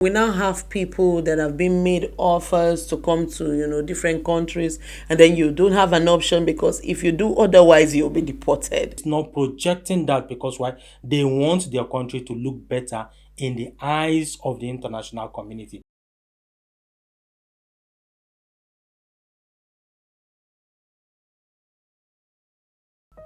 We now have people that have been made offers to come to, different countries, and then you don't have an option because if you do otherwise, you'll be deported. It's not projecting that because why? They want their country to look better in the eyes of the international community.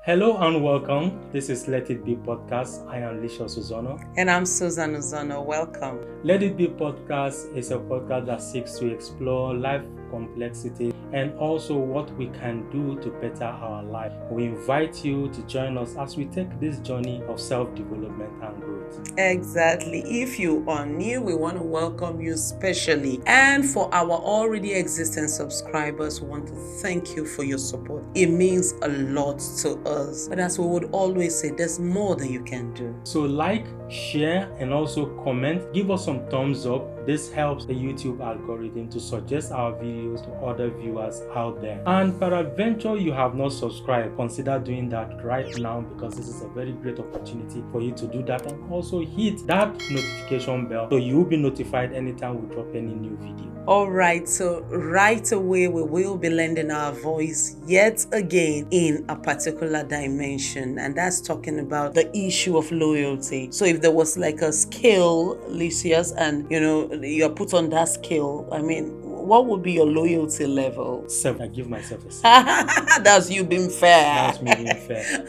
Hello and welcome. This is Let It Be Podcast. I am LysiasandSusan. And I'm Susan Uzano. Welcome. Let It Be Podcast is a podcast that seeks to explore life complexity and also what we can do to better our life. We invite you to join us as we take this journey of self-development and growth. Exactly. If you are new, we want to welcome you specially. And for our already existing subscribers, we want to thank you for your support. It means a lot to us. But as we would always say, there's more than you can do. So like, share, and also comment. Give us some thumbs up. This helps the YouTube algorithm to suggest our videos to other viewers out there. And peradventure you have not subscribed, consider doing that right now because this is a very great opportunity for you to do that, and also hit that notification bell so you will be notified anytime we drop any new video. Alright, so right away we will be lending our voice yet again in a particular dimension, and that's talking about the issue of loyalty. So if there was like a scale, Lysias, and you're put on that scale, what would be your loyalty level? 7. I give myself a 7. That's you being fair. That's me being fair.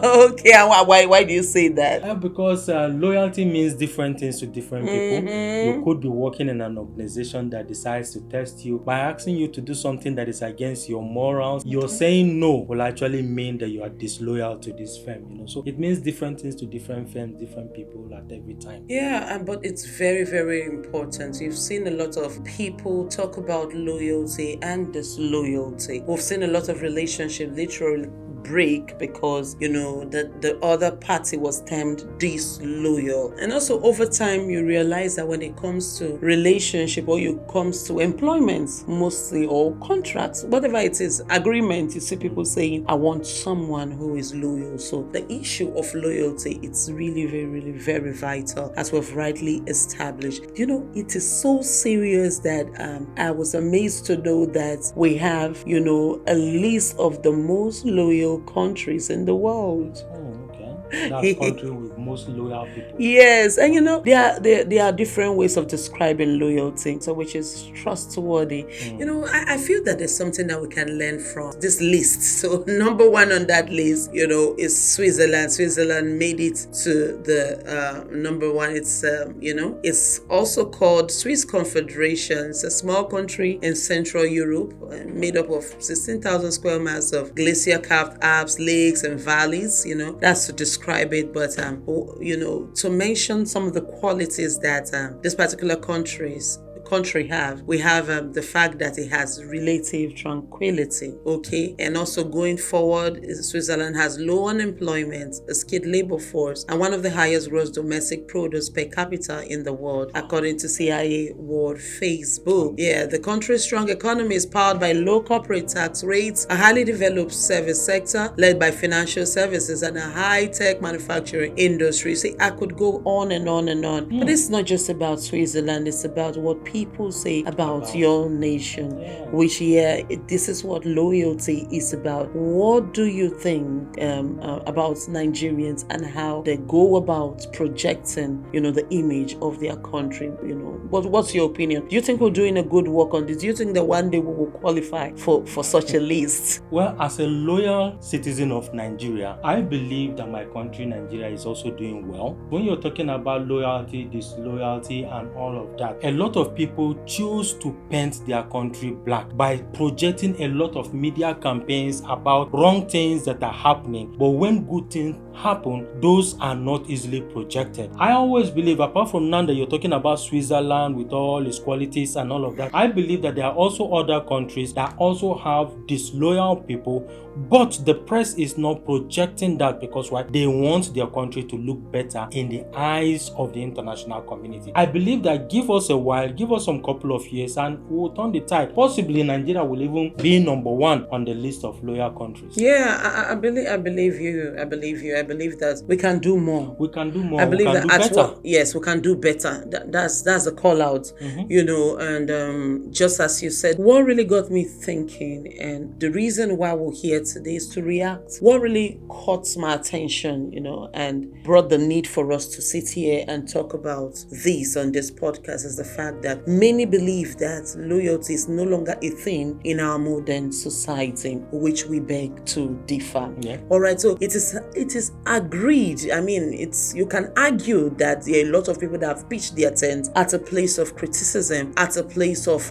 Okay, and why do you say that? Because loyalty means different things to different people. You could be working in an organization that decides to test you by asking you to do something that is against your morals. You're saying no will actually mean that you are disloyal to this firm. So it means different things to different firms, different people at every time. Yeah, but it's very, very important. You've seen a lot of people talk about loyalty and disloyalty. We've seen a lot of relationships literally break because the other party was termed disloyal. And also over time you realize that when it comes to relationship, or it comes to employment mostly, or contracts, whatever it is, agreement, you see people saying, I want someone who is loyal. So the issue of loyalty, it's really very, really very vital, as we've rightly established. It is so serious that I was amazed to know that we have a list of the most loyal countries in the world. That's country with most loyal people. Yes, and there are different ways of describing loyalty, so which is trustworthy. I feel that there's something that we can learn from this list. So number one on that list, is Switzerland. Switzerland made it to the number one. It's also called Swiss Confederation. It's a small country in Central Europe, made up of 16,000 square miles of glacier-carved Alps, lakes, and valleys. That's to describe it, but to mention some of the qualities that this particular country have. We have the fact that it has relative tranquility, okay, and also going forward, Switzerland has low unemployment, a skilled labor force, and one of the highest gross domestic produce per capita in the world, according to CIA World Facebook. Yeah, the country's strong economy is powered by low corporate tax rates, a highly developed service sector led by financial services, and a high-tech manufacturing industry. See, I could go on and on and on, but it's not just about Switzerland, it's about what people say about your nation, which this is what loyalty is about. What do you think about Nigerians and how they go about projecting the image of their country? What's your opinion? Do you think we're doing a good work on this? Do you think that one day we will qualify for such a list? Well, as a loyal citizen of Nigeria, I believe that my country, Nigeria, is also doing well. When you're talking about loyalty, disloyalty, and all of that, a lot of people choose to paint their country black by projecting a lot of media campaigns about wrong things that are happening. But when good things happen, those are not easily projected. I always believe, apart from now that you're talking about Switzerland with all its qualities and all of that, I believe that there are also other countries that also have disloyal people, but the press is not projecting that because why? They want their country to look better in the eyes of the international community. I believe that give us a while, give us some couple of years, and we'll turn the tide. Possibly Nigeria will even be number one on the list of loyal countries. Yeah, I believe you. I believe believe that we can do more. We can do more. I believe we can that do better. yes, we can do better. That's the call out, and just as you said, what really got me thinking, and the reason why we're here today is to react. What really caught my attention, and brought the need for us to sit here and talk about this on this podcast is the fact that many believe that loyalty is no longer a thing in our modern society, which we beg to differ. Yeah. All right, so it is agreed. I mean, you can argue that there are a lot of people that have pitched their tent at a place of criticism, at a place of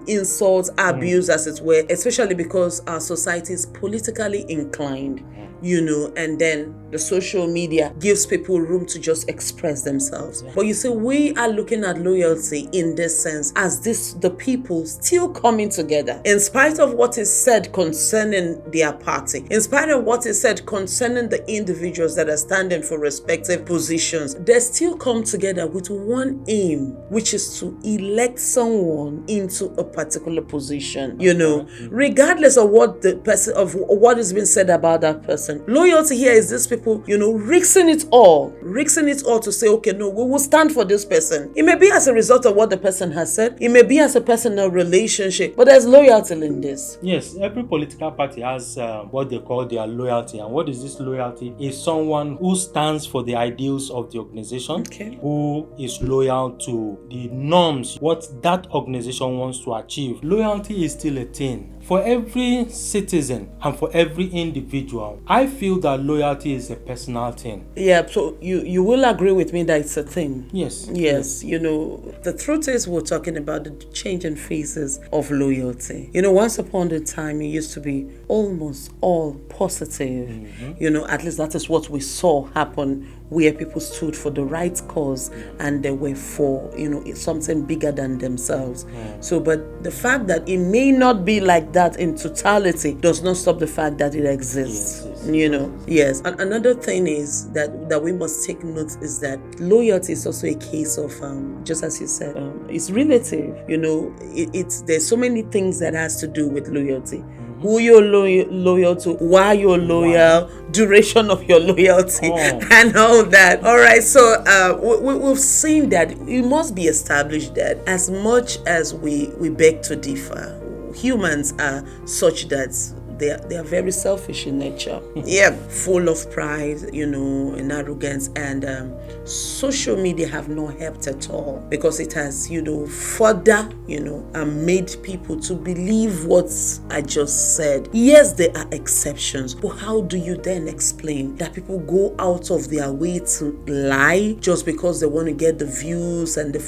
insult, abuse, as it were, especially because our society is politically inclined. And then the social media gives people room to just express themselves. But you see, we are looking at loyalty in this sense as the people still coming together. In spite of what is said concerning their party, in spite of what is said concerning the individuals that are standing for respective positions, they still come together with one aim, which is to elect someone into a particular position, regardless of what is being said about that person. Loyalty here is these people, risking it all to say, okay, no, we will stand for this person. It may be as a result of what the person has said. It may be as a personal relationship, but there's loyalty in this. Yes, every political party has what they call their loyalty. And what is this loyalty? Is someone who stands for the ideals of the organization, who is loyal to the norms, what that organization wants to achieve. Loyalty is still a thing. For every citizen and for every individual, I feel that loyalty is a personal thing. Yeah, so you will agree with me that it's a thing. Yes. The truth is we're talking about the changing phases of loyalty. Once upon a time, it used to be almost all positive. At least that is what we saw happen, where people stood for the right cause and they were for, something bigger than themselves. So, but the fact that it may not be like that in totality does not stop the fact that it exists. Yes. And another thing is that we must take note is that loyalty is also a case of, just as you said, it's relative. There's so many things that has to do with loyalty. Who you're loyal to, why you're loyal, duration of your loyalty, and all that. All right, so we've seen that it must be established that as much as we beg to differ, humans are such that they are very selfish in nature. Full of pride, and arrogance, and social media have not helped at all, because it has, further, made people to believe what I just said. Yes, there are exceptions, but how do you then explain that people go out of their way to lie just because they want to get the views and the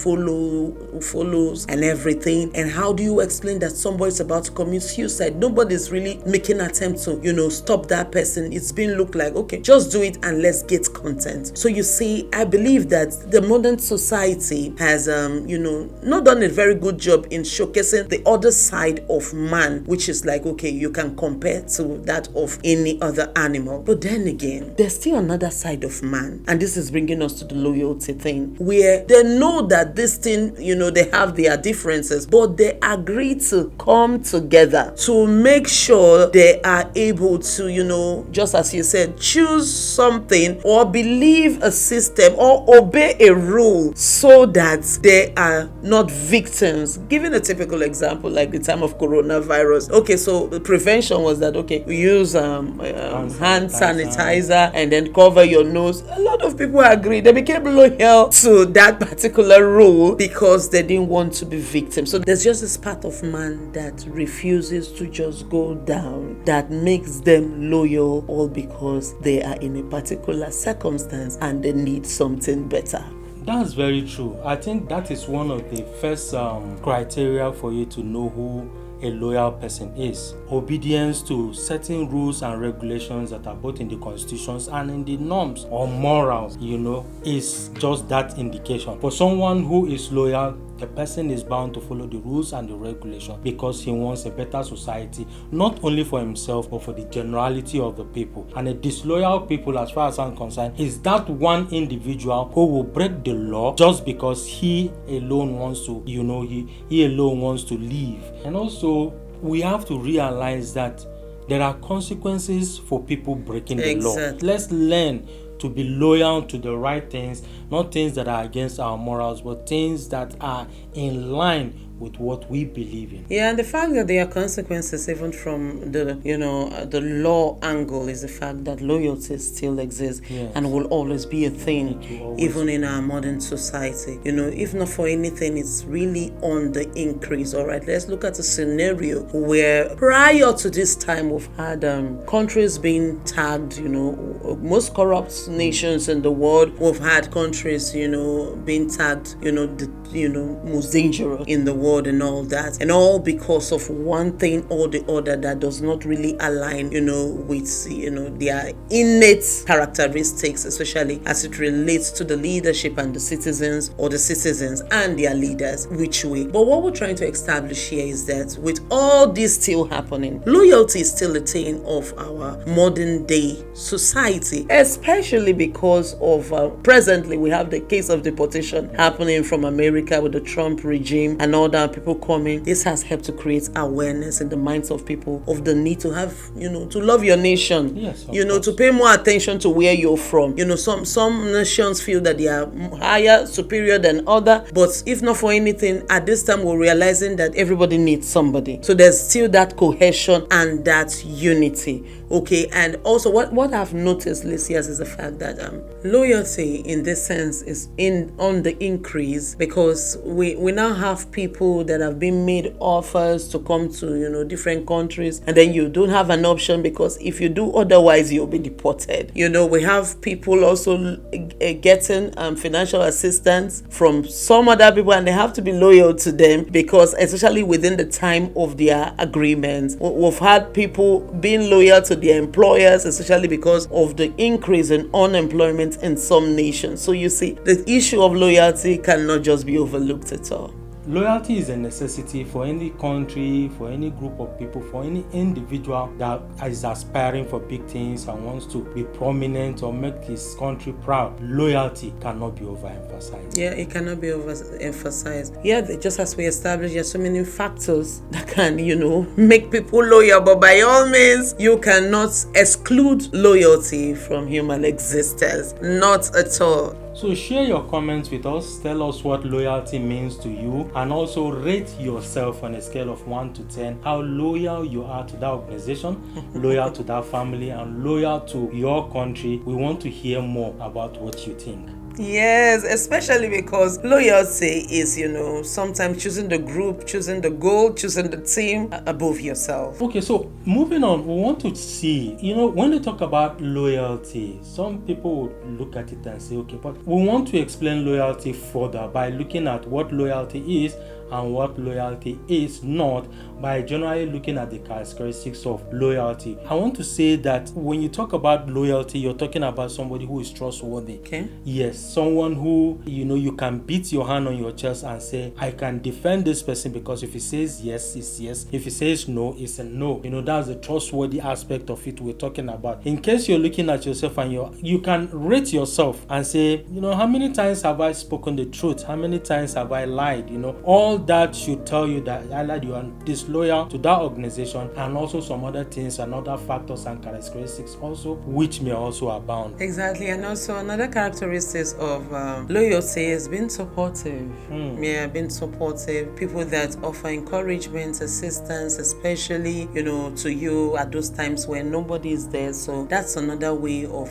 follows and everything? And how do you explain that somebody's about to commit suicide? Nobody's really making an attempt to, stop that person. It's been looked like, okay, just do it and let's get content. So you see, I believe that the modern society has, not done a very good job in showcasing the other side of man, which is like, okay, you can compare to that of any other animal. But then again, there's still another side of man. And this is bringing us to the loyalty thing, where they know that this thing, they have their differences, but they agree to come together to make sure they are able to, just as you said, choose something or believe a system or obey a rule so that they are not victims. Giving a typical example, like the time of coronavirus. Okay, so the prevention was that, okay, we use hand sanitizer and then cover your nose. A lot of people agree. They became loyal to that particular rule because they didn't want to be victims. So there's just this part of man that refuses to just go down, that makes them loyal all because they are in a particular circumstance and they need something better. That's very true. I think that is one of the first criteria for you to know who a loyal person is. Obedience to certain rules and regulations that are both in the constitutions and in the norms or morals, is just that indication. For someone who is loyal, the person is bound to follow the rules and the regulations because he wants a better society, not only for himself but for the generality of the people. And a disloyal people, as far as I'm concerned, is that one individual who will break the law just because he alone wants to, he alone wants to live. And also, we have to realize that there are consequences for people breaking the law. Exactly. Let's learn to be loyal to the right things, not things that are against our morals, but things that are in line with what we believe in. Yeah, and the fact that there are consequences even from the the law angle is the fact that loyalty still exists, Yes. and will always be a thing, It will always even in our modern society. If not for anything, it's really on the increase. All right, let's look at a scenario where prior to this time we've had countries being tagged. Most corrupt nations in the world. We've had countries being tagged. Most dangerous in the world and all that, and all because of one thing or the other that does not really align with their innate characteristics, especially as it relates to the leadership and the citizens, or the citizens and their leaders, which way. But what we're trying to establish here is that with all this still happening, loyalty is still a thing of our modern day society, especially because of presently we have the case of deportation happening from America with the Trump regime and all that, people coming. This has helped to create awareness in the minds of people of the need to have, to love your nation. Yes, to pay more attention to where you're from. Some nations feel that they are higher, superior than other, but if not for anything, at this time we're realizing that everybody needs somebody. So there's still that cohesion and that unity. Okay, and also what I've noticed, Lysias, is the fact that loyalty in this sense is on the increase, because we now have people that have been made offers to come to different countries, and then you don't have an option, because if you do otherwise you'll be deported. We have people also getting financial assistance from some other people, and they have to be loyal to them, because especially within the time of their agreements, we've had people being loyal to their employers, especially because of the increase in unemployment in some nations. So you see, the issue of loyalty cannot just be overlooked at all. Loyalty is a necessity for any country, for any group of people, for any individual that is aspiring for big things and wants to be prominent or make his country proud. Loyalty cannot be overemphasized. Yeah, it cannot be overemphasized. Yeah, just as we established, there are so many factors that can, make people loyal, but by all means, you cannot exclude loyalty from human existence. Not at all. So share your comments with us, tell us what loyalty means to you, and also rate yourself on a scale of 1 to 10, how loyal you are to that organization, loyal to that family, and loyal to your country. We want to hear more about what you think. Yes, especially because loyalty is, sometimes choosing the group, choosing the goal, choosing the team above yourself. Okay, so moving on, we want to see, when they talk about loyalty, some people would look at it and say, okay, but we want to explain loyalty further by looking at what loyalty is and what loyalty is not, by generally looking at the characteristics of loyalty. I want to say that when you talk about loyalty, you're talking about somebody who is trustworthy. Okay. Yes, someone who, you can beat your hand on your chest and say, I can defend this person, because if he says yes, it's yes. If he says no, it's a no. That's the trustworthy aspect of it we're talking about. In case you're looking at yourself and you can rate yourself and say, how many times have I spoken the truth? How many times have I lied? All that should tell you that either you are disloyal to that organization, and also some other things and other factors and characteristics also, which may also abound. Exactly, and also another characteristic of loyalty is being supportive. Yeah, being supportive. People that offer encouragement, assistance, especially to you at those times when nobody is there. So that's another way of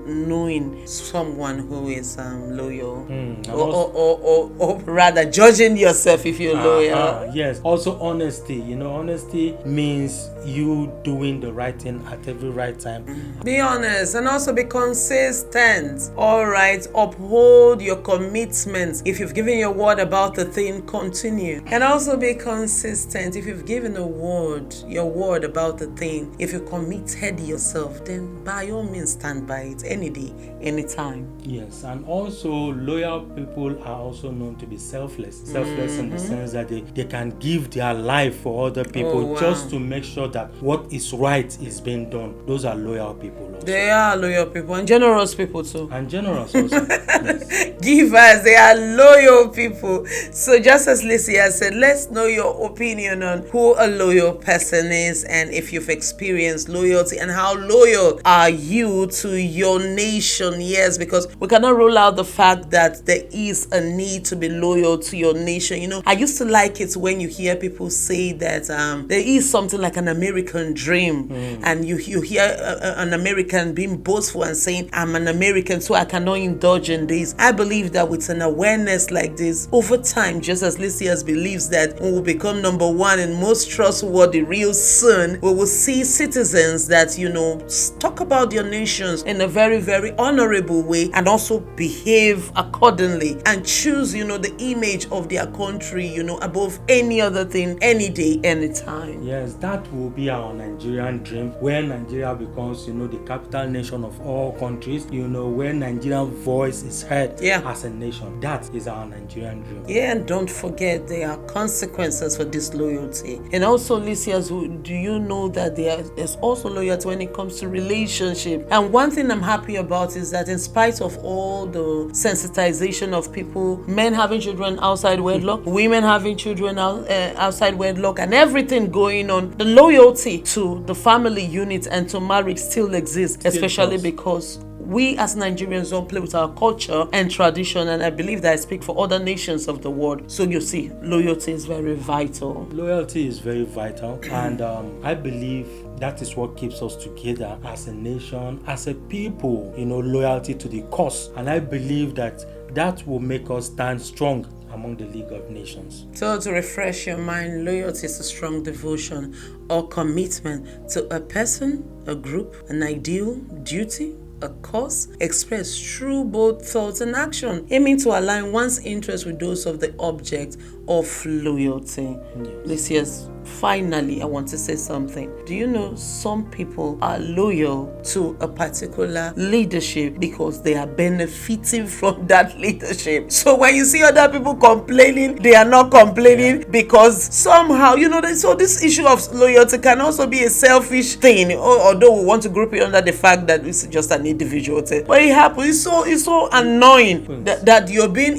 knowing someone who is loyal, or rather judging yourself if you're loyal. Yes. Also honesty. Honesty means you doing the right thing at every right time. Be honest, and also be consistent. All right, uphold your commitments. If you've given your word about the thing, continue. And also be consistent. If you've given your word about the thing, if you committed yourself, then by all means stand by it any day, anytime. Yes, and also loyal people are also known to be selfless in the sense that they can give their life for other people just to make sure that what is right is being done. Those are loyal people also. They are loyal people and generous people too. And generous also. Yes. Givers, they are loyal people. So just as Lysias said, let's know your opinion on who a loyal person is and if you've experienced loyalty and how loyal are you to your nation. Yes, because we cannot rule out the fact that there is a need to be loyal to your nation. You know, I used to like it when you hear people say that there is something like an American dream, and you hear an American being boastful and saying, I'm an American, so I cannot indulge in this. I believe that with an awareness like this, over time, just as Lysias believes that we will become number one and most trustworthy real soon, we will see citizens that, you know, talk about their nations in a very, very honorable way and also behave accordingly and choose, you know, the image of their country, you know, above any other thing, any day, anytime. Yes, that will be our Nigerian dream, where Nigeria becomes, you know, the capital nation of all countries, you know, where Nigerian voice is heard as a nation. That is our Nigerian dream. Yeah, and don't forget there are consequences for disloyalty. And also, Lysias, do you know that there's also loyalty when it comes to relationship? And one thing I'm happy about is that in spite of all the sensitization of people, men having children outside wedlock, women having children outside wedlock, and everything going on, the loyalty to the family unit and to marriage still exists, especially because we as Nigerians don't play with our culture and tradition, and I believe that I speak for other nations of the world. So you see, loyalty is very vital. Loyalty is very vital, and I believe that is what keeps us together as a nation, as a people, you know, loyalty to the cause. And I believe that will make us stand strong among the League of Nations. So to refresh your mind, loyalty is a strong devotion or commitment to a person, a group, an ideal, duty, a cause, expressed through both thoughts and action, aiming to align one's interests with those of the object of loyalty. Lysias, finally, I want to say something. Do you know some people are loyal to a particular leadership because they are benefiting from that leadership? So when you see other people complaining, they are not complaining because somehow, you know, so this issue of loyalty can also be a selfish thing, although we want to group it under the fact that it's just an individual thing. But it happens. It's so annoying that you're being,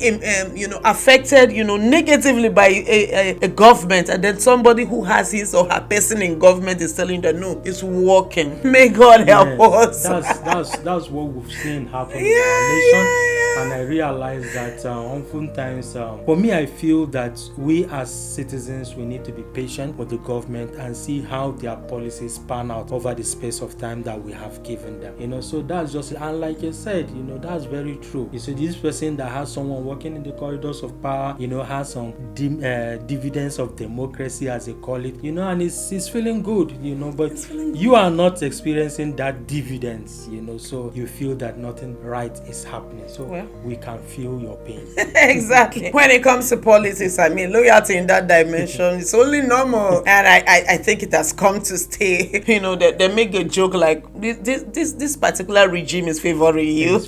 affected, negatively by a government, and then somebody who has his or her person in government is telling them no, it's working. May God help us. That's what we've seen happen in our nation. And I realize that oftentimes, for me, I feel that we as citizens, we need to be patient with the government and see how their policies pan out over the space of time that we have given them. So that's just, and like you said, that's very true. You see, this person that has someone working in the corridors of power, has some dividends of democracy, as they call it, and it's feeling good, but you are not experiencing that dividends, so you feel that nothing right is happening. So we can feel your pain. Exactly. When it comes to politics, I mean, loyalty in that dimension is only normal, and I think it has come to stay. They make a joke like this particular regime is favoring you.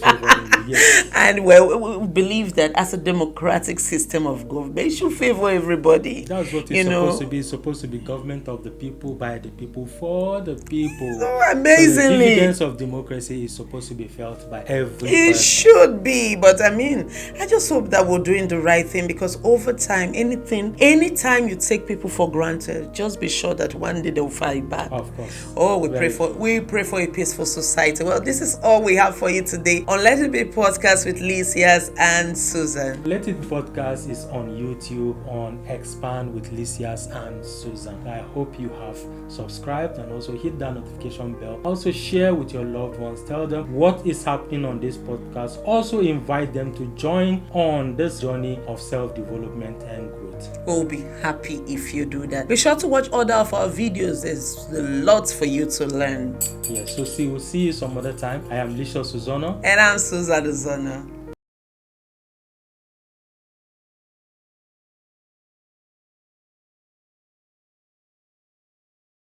Yes. And we believe that as a democratic system of government, it should favor everybody. That's what it's supposed to be. It's supposed to be government of the people, by the people, for the people. So amazingly. So the dividends of democracy is supposed to be felt by everybody. It should be, but I mean, I just hope that we're doing the right thing, because over time, anytime you take people for granted, just be sure that one day they'll fight back. Of course. Oh, we pray for a peaceful society. Well, this is all we have for you today on Let It Be Podcast with Lysias and Susan. Let It Be Podcast is on YouTube on Expand with Lysias and Susan. I hope you have subscribed and also hit that notification bell. Also share with your loved ones. Tell them what is happening on this podcast. Also invite them to join on this journey of self-development and growth. We'll be happy if you do that. Be sure to watch other of our videos. There's lots for you to learn. Yeah, so we'll see you some other time. I am LysiasandSusan. And I'm Susan.